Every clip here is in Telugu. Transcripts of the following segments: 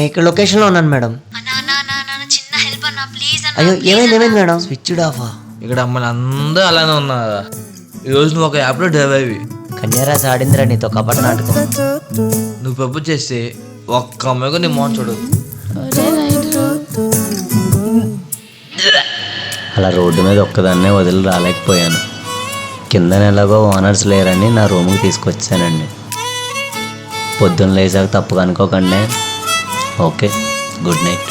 ఇక్కడ లొకేషన్లో ఉన్నాను మేడం. చిన్న హెల్ప్ అన్నా ప్లీజ్. అయ్యో ఏమైంది మేడం? స్విచ్డ్ ఆఫా? ఇక్కడ అమ్మాయిలు అందరూ అలానే ఉన్నారు. ఈరోజు నువ్వు ఒక యాప్లో డ్రైవ్ అయ్యి కన్యారాసి ఆడిందిరా నీతో కపట నాటకం. నువ్వు ప్రపోజ్ చేస్తే ఒక్క అమ్మాయిగా నీ మోహన్ చూడు. అలా రోడ్డు మీద ఒక్కదాన్నే వదిలి రాలేకపోయాను. కింద ఎలాగో ఓనర్స్ లేరని నా రూమ్కి తీసుకొచ్చానండి. పొద్దున్న లేచాక తప్పుగా అనుకోకండి. Okay, good night.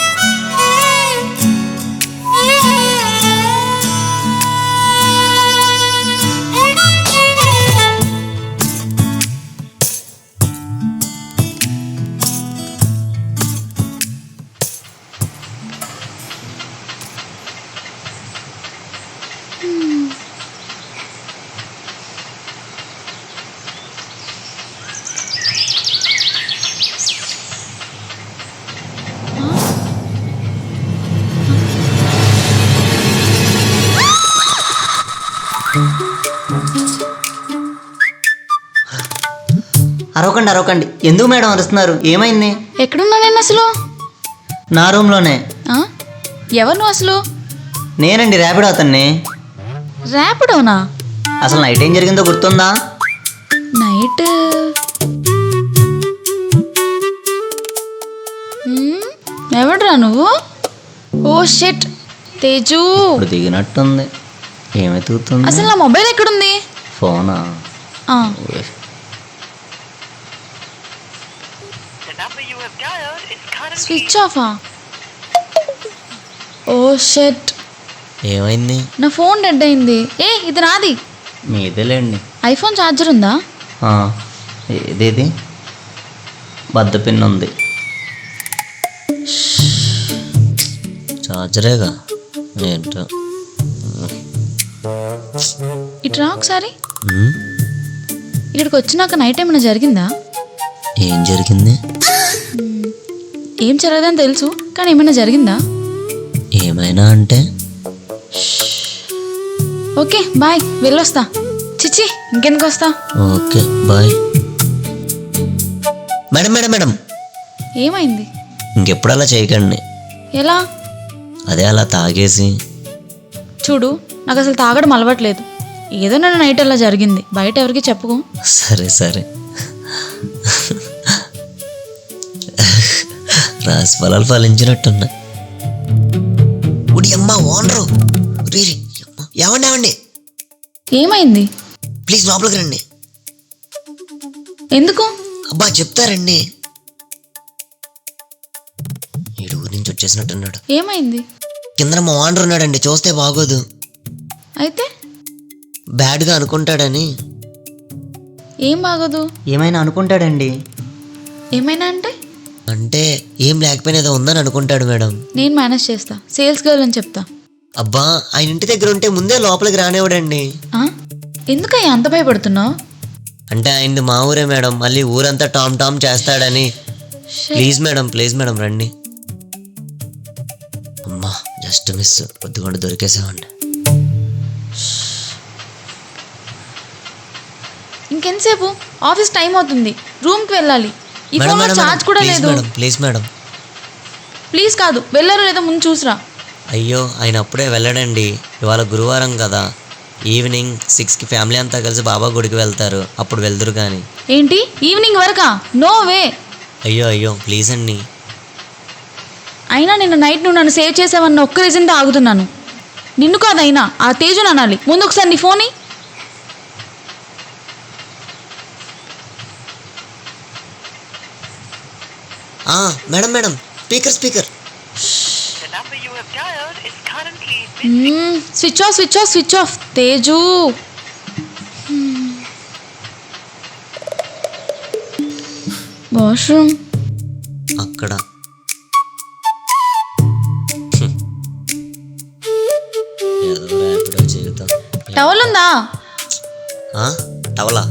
అరవకండి. ఎందుకు మేడం అరుస్తున్నారు? ఏమైంది? ఎక్కడున్నా నేను అసలు? నా రూమ్లోనే. ఎవరు నువ్వు అసలు? నేనండి, ర్యాపిడో అతన్ని. ర్యాపిడోనా? అసలు నైట్ ఏం జరిగిందో గుర్తుందా? నైట్ ఎవడ్రా నువ్వు? Oh shit, Teju. ఇప్పుడు దిగినట్టుంది. ఏమెతుకుతుంది? అసలు నా మొబైల్ ఎక్కడుంది? ఫోనా? స్విచ్ ఆఫా? ఓ షిట్, ఏమైంది? నా ఫోన్ డెడ్ అయింది. ఇది నాది. మీదేలేండి. ఐఫోన్ ఛార్జర్ ఉందా? ఇదేది బద్ద పిన్ ఉంది. ఛార్జరేగా ఏంటో. ఇట్రా ఒకసారి. ఇక్కడికి వచ్చినాక నైట్ ఏమైనా జరిగిందా? ఏం జరిగింది? ఏం జరగదని తెలుసు, కానీ ఏమైనా జరిగిందా? ఏమైనా అంటే? ఓకే బాయ్, వెళ్ళొస్తా. చిచ్చి, ఇంకెందుకు వస్తా. Okay bye. మేడం ఏమైంది? ఇంకెప్పుడు అలా చేయకండి. ఎలా? అదే అలా తాగేసి. చూడు, నాకు అసలు తాగడం అలవాట్లేదు. ఏదో నన్ను నైట్ అలా జరిగింది, బయట ఎవరికి చెప్పుకో. సరే రాసి ఫలాలు ఫలించినట్టున్నా. అమ్మా ఓనరు, ఏమండి ఏమైంది? ప్లీజ్ లోపలికి రండి. ఎందుకు? అబ్బా చెప్తారండి. ఈడు ఊరి నుంచి వచ్చేసినట్టున్నాడు. ఏమైంది? కింద మా ఓనర్ ఉన్నాడండి, చూస్తే బాగోదు. అయితే బ్యాడ్గా అనుకుంటాడని. ఏం బాగోదు? ఏమైనా అనుకుంటాడండి. ఏమైనా అంటే? అంటే ఏం లేకపోయినా ఏదో ఉందని అనుకుంటాడు మేడం. నేను మేనేజ్ చేస్తా, సేల్స్ గర్ల్ అని చెప్తా. అబ్బా ఆయన ఇంటి దగ్గర ఉంటే ముందే లోపలికి రానివ్వడండి. ఎందుకయ్యా అంత భయపడుతున్నావు? అంటే ఆయనది మా ఊరే మేడం, మళ్ళీ ఊరంతా టామ్ చేస్తాడని. ప్లీజ్ మేడం రండి. అమ్మా జస్ట్ మిస్, పొద్దుగొండ దొరికేసామండి. ఇంకెంతసేపు? ఆఫీస్ టైం అవుతుంది, రూమ్కి వెళ్ళాలి. ఈ ఫోన్లో ఛార్జ్ కూడా లేదు. Please madam. ప్లీజ్ కాదు, వెళ్ళారో లేదో ముందు చూసిరా. అయ్యో ఆయన అప్పుడే వెళ్ళడండి. ఇవాళ గురువారం కదా, ఈవినింగ్ 6కి ఫ్యామిలీ అంతా కలిసి బాబా గుడికి వెళ్తారు, అప్పుడు వెళ్దురు కానీ. ఏంటి ఈవినింగ్ వరకా? No way. అయ్యో ప్లీజ్ అండి. అయినా నిన్న నైట్ నువ్వు నన్ను సేవ్ చేసావన్న ఒక్క రీజన్తో ఆగుతున్నాను. నిన్ను కాదైనా ఆ తేజుని అనాలి. ముందు ఒకసారి నీ phone. Madam speaker. Switch off Teju. Washroom అక్కడ. టవల్ ఉందా? టవలా?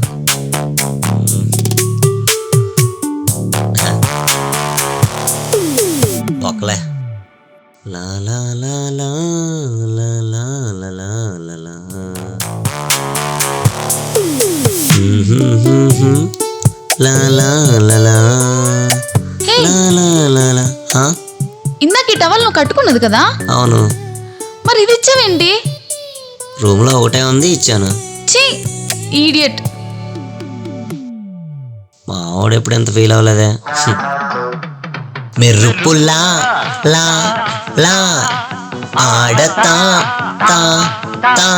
ఒకలే. లా లా లా లా లా లా లా లా లా. లా లా లా లా లా లా టవల్ నువ్వు కట్టుకున్నది కదా? అవును. మరి ఇది ఇచ్చావేంటి? రూమ్లో ఒకటే ఉంది, ఇచ్చాను. ఛీ, ఈడియట్. మా ఆవిడ ఎప్పుడు ఎంత ఫీల్ అవ్వలేదే. మెరుపుల్లా లా లా ఆడతా తా తా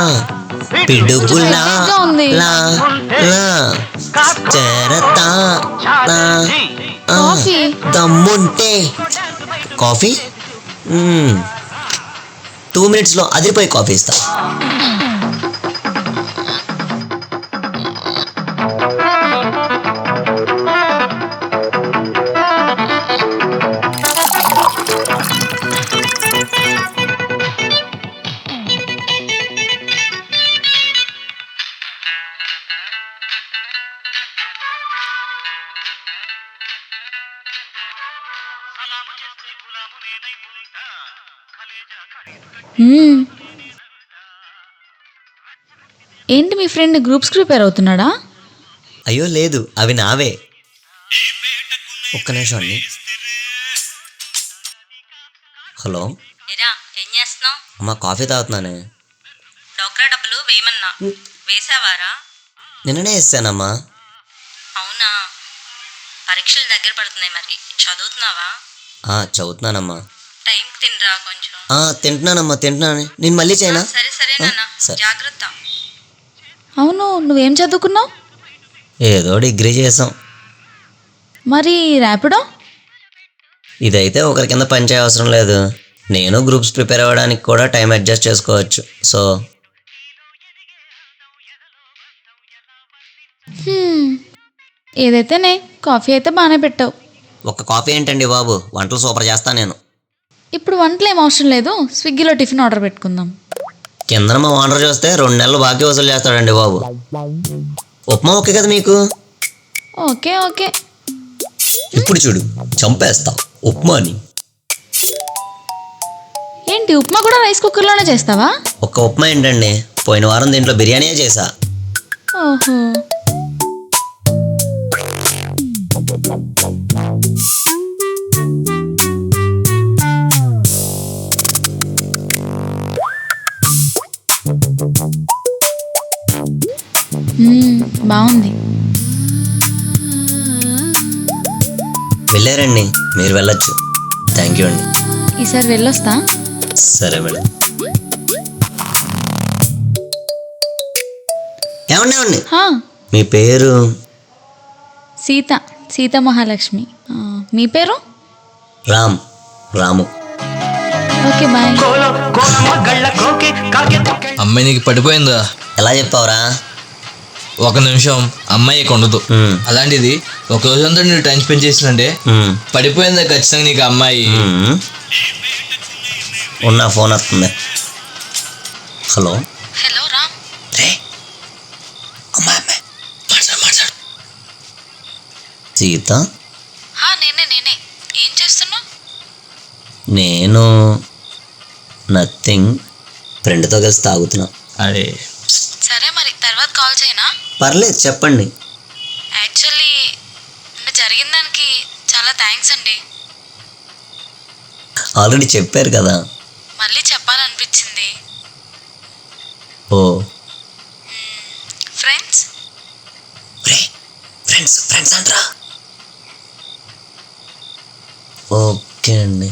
పిడుగులా లా లా చేరతా తా. కాఫీ. దమ్ముంటే కాఫీ 2 minutesలో అదిరిపోయి కాఫీ ఇస్తా. ఏంటి మీ ఫ్రెండ్ గ్రూప్స్ ప్రిపేర్ అవుతున్నాడా? అయ్యో లేదు, అవి నావే. ఒక్క నిమిషం అండి. హలో ఏం చేస్తున్నావు? అమ్మా కాఫీ తాగుతున్నానే. డోక్రా డబ్బులు వేయమన్నా వేసావారా? నిన్ననే ఇస్తానమ్మా. అవునా? పరీక్షలు దగ్గర పడుతున్నాయి, మరి చదువుతున్నావా? చదువుతున్నానమ్మా. టైంకి తినరా కొంచెం. తింటున్నానమ్మా, తింటున్నాను. నేను మళ్ళీ చేయనా? సరే సరే నాన్న, సరే. జాగ్రత్త. అవును, నువ్వేం చదువుకున్నావు? ఏదో డిగ్రీ చేసాం. మరి ర్యాపిడో? ఇదైతే ఒకరి కింద పని చేయ అవసరం లేదు. నేను గ్రూప్స్ ప్రిపేర్ అవ్వడానికి కూడా టైం అడ్జస్ట్ చేసుకోవచ్చు. సో ఏదైతేనే కాఫీ అయితే బాగానే పెట్టావు. ఒక్క కాఫీ ఏంటండి బాబు, వంటలు సూపర్ చేస్తాను నేను. ఇప్పుడు వంటలు ఏం అవసరం లేదు, స్విగ్గీలో టిఫిన్ ఆర్డర్ పెట్టుకుందాం. కిందన మా ఓనర్ చూస్తే 2 నెలలు బాకీ వసూలు చేస్తాడండి బాబు. ఉప్మా ఓకే కదా మీకు? Okay okay. ఇప్పుడు చూడు, చంపేస్తా ఉప్మాని. ఏంటి, ఉప్మా కూడా రైస్ కుక్కర్లోనే చేస్తావా? ఒక్క ఉప్మా ఏంటండి, పోయిన వారం దీంట్లో బిర్యానీయే చేసా. ఓహో. బాగుంది. వెళ్ళారండి, మీరు వెళ్ళొచ్చు. థ్యాంక్ యూ అండి. ఈసారి వెళ్ళొస్తా. సరే మేడం. ఏమండి హా, మీ పేరు? సీత మహాలక్ష్మి. మీ పేరు? రాము. Okay bye. అమ్మాయి నీకు పడిపోయిందా? ఎలా చెప్పావురా? ఒక నిమిషం అమ్మాయి ఉండదు. అలాంటిది ఒక రోజంతా నువ్వు టైం స్పెండ్ చేసినంటే పడిపోయిందా ఖచ్చితంగా నీకు అమ్మాయి. ఉన్న ఫోన్ వస్తుంది. హలో. హలో రామ్. అమ్మాయి మాట్లాడు. సీత, నేనే. ఏం చేస్తున్నావు? నేను నథింగ్, ఫ్రెండ్తో కలిసి తాగుతున్నా. అరే సరే, మరి తర్వాత కాల్ చేయనా? పర్లేదు, చెప్పండి. యాక్చువల్లీ నిన్న జరిగిన దానికి చాలా థ్యాంక్స్ అండి. ఆల్రెడీ చెప్పారు కదా. మళ్ళీ చెప్పాలనిపించింది. ఓ ఫ్రెండ్స్ ఫ్రెండ్స్ అంటారా? ఓకే అండి.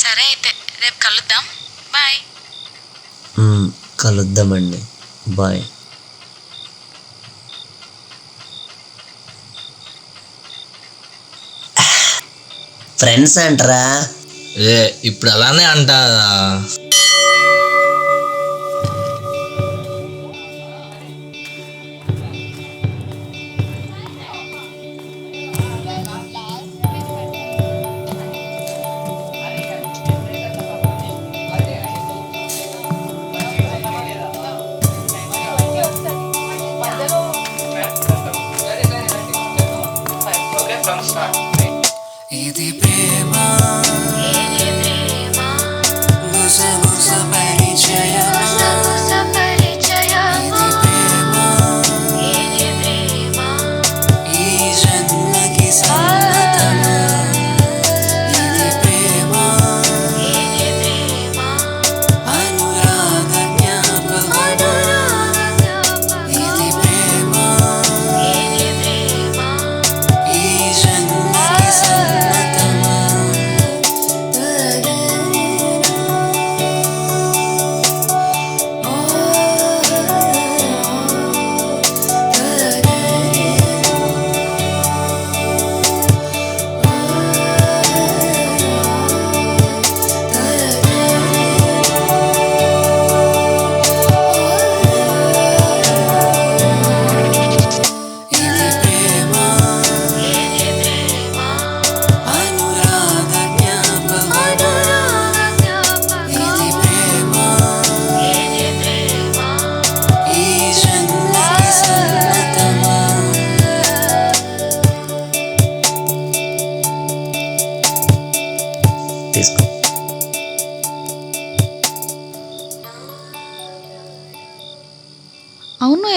సరే అయితే రేపు కలుద్దాం. బాయ్. కలుద్దామండి. బాయ్. ఫ్రెండ్స్ అంటారా? ఇప్పుడు అలానే అంటారా? ఇది ప్రేమ గుసగుస పరిచయమా, ఇది ప్రేమ ఈ జన్మకి సమ్మతమా, ఇది ప్రేమ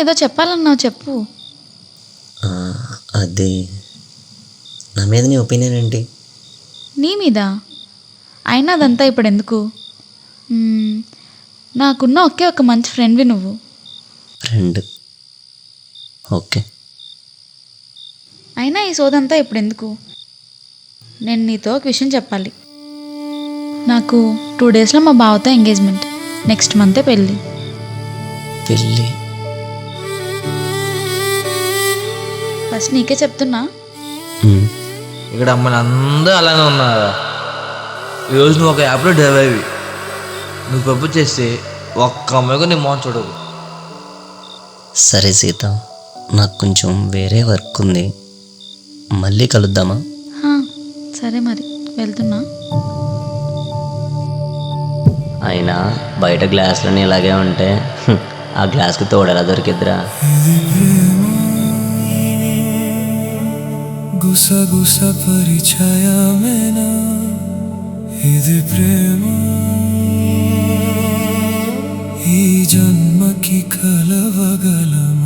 ఏదో చెప్పాలన్నావు, చెప్పు. అది నా మీద నీ ఒపీనియన్ ఏంటి? నీ మీద? అయినా అదంతా ఇప్పుడు ఎందుకు? నాకున్న ఒకే ఒక మంచి ఫ్రెండ్వి నువ్వు. Friend, okay. అయినా ఈ సోదంతా ఇప్పుడు ఎందుకు? నేను నీతో ఒక విషయం చెప్పాలి. నాకు 2 డేస్లో మా బావతో ఎంగేజ్మెంట్, నెక్స్ట్ మంతే పెళ్ళి. పెళ్ళి? ఫస్ట్ నీకే చెప్తున్నా. ఇక్కడ అమ్మాయిలు అందరూ అలానే ఉన్నారు. ఈరోజు నువ్వు ఒక యాప్లో డ్రైవ్ అయ్యి నువ్వు ప్రపోజ్ చేస్తే ఒక్క అమ్మాయిగా నీ మోహన్ చూడవు. సరే సీత, నాకు కొంచెం వేరే వర్క్ ఉంది, మళ్ళీ కలుద్దామా? సరే మరి వెళ్తున్నా. అయినా బయట గ్లాసులన్నీ ఇలాగే ఉంటే ఆ గ్లాస్కి తోడెలా దొరికిద్దిరా? గుసగుస పరిచయమేనా ఇది ప్రేమ, ఈ జన్మకి కలవగలం